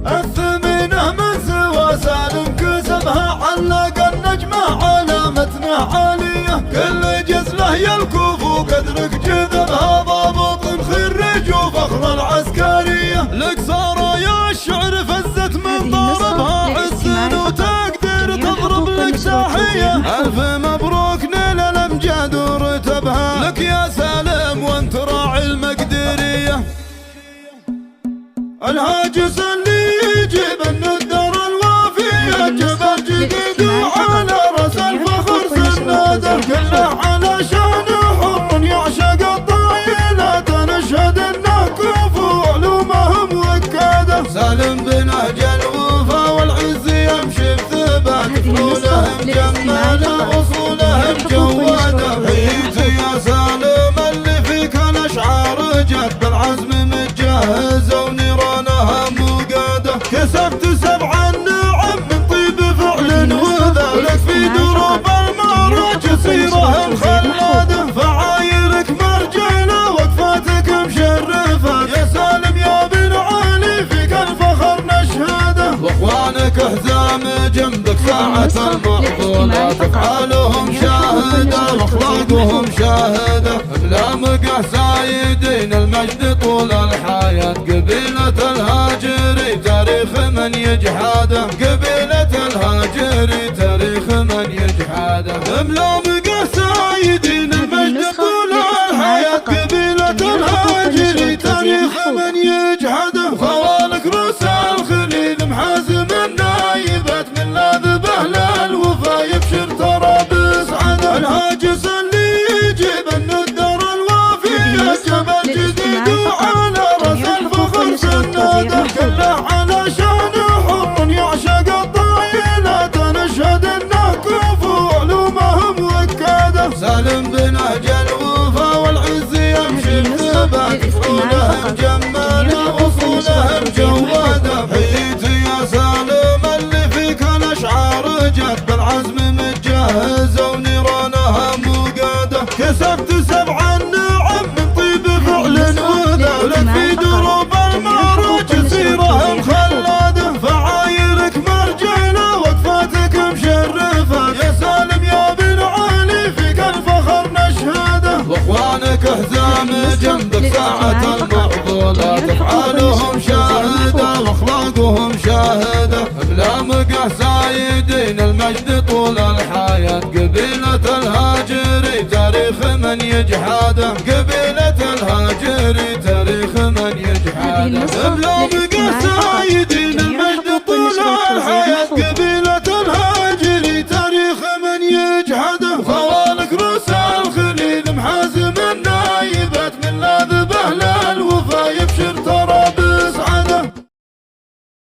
الثمينة من سوى سالم كسبها، علق النجمة علامتنا عالية، كل جزله يلكف وقدرك جذبها، ضابط خريج وفخر العسكرية، لك سرايا الشعر فزت من ضربها، عز وتقدر تضرب لك تحية، ألف مبروك نيل الأمجاد ورتبها، لك يا سالم وانت راعي المقدرية، الهاجس اللي يجيب الندر الوافية، جبل جديد وعلى راس الفخر سنادر، كله على شان حر يعشق الطايلات، نشهد انه كفو علومهم وكاده، سالم بنهج الوفا والعز يمشي بثبات، فنونهم جماله اصولهم جواده، حييت يا سالم اللي فيك الاشعار جت بالعزم متجهزه ونيرانها مقاده، كسبت 7 نعم من طيب فعل وذلك في دروب المعراج سيرهم خلاده، فعايرك مرجله وقفاتك مشرفه، يا سالم يا بن علي فيك الفخر نشهده، واخوانك احزام جنبك ساعة المعضولات، افعالهم شاهده واخلاقهم شاهده، بلامقه سايدين المجد طول الحياه، قبيله الهاجري تاريخ من يجحاده، قبيله الهاجري تاريخ من يجحاده، بلامقه سايدين المجد طول الحياه، قبيله الهاجري تاريخ من يجحده، خوالك روس الخليل محازم النايبات، من لاذبه للوفا يبشر ترى بسعده، الهاجس اللي يجيب الندر الوافية، جبل جديد وعلى راس الفخر سناده، كله على شان حر يعشق الطايلات، نشهد انه كفو علومهم وكاده، سالم بنهج الوفا والعز يمشي بثبات، فنونهم جماله اصولهم جواده، حييت يا سالم اللي فيك الاشعار جت بالعزم متجهزه ونيرانها مقاده، كسبت 7 نعم من طيب فعل وذلك في دروب المعراج سيرهم خلاده، فعايرك مرجله وقفاتك مشرفه، يا سالم يا بن علي فيك الفخر نشهده، واخوانك احزام جنبك ساعة المعضولات، افعالهم شاهده واخلاقهم شاهده، بلامقه سايدين المجد طول الحياه، قبيله الهاجري تاريخ من يجحاده، قبيله الهاجري تاريخ من يجحاده، بلامقه سايدين المجد طول الحياه.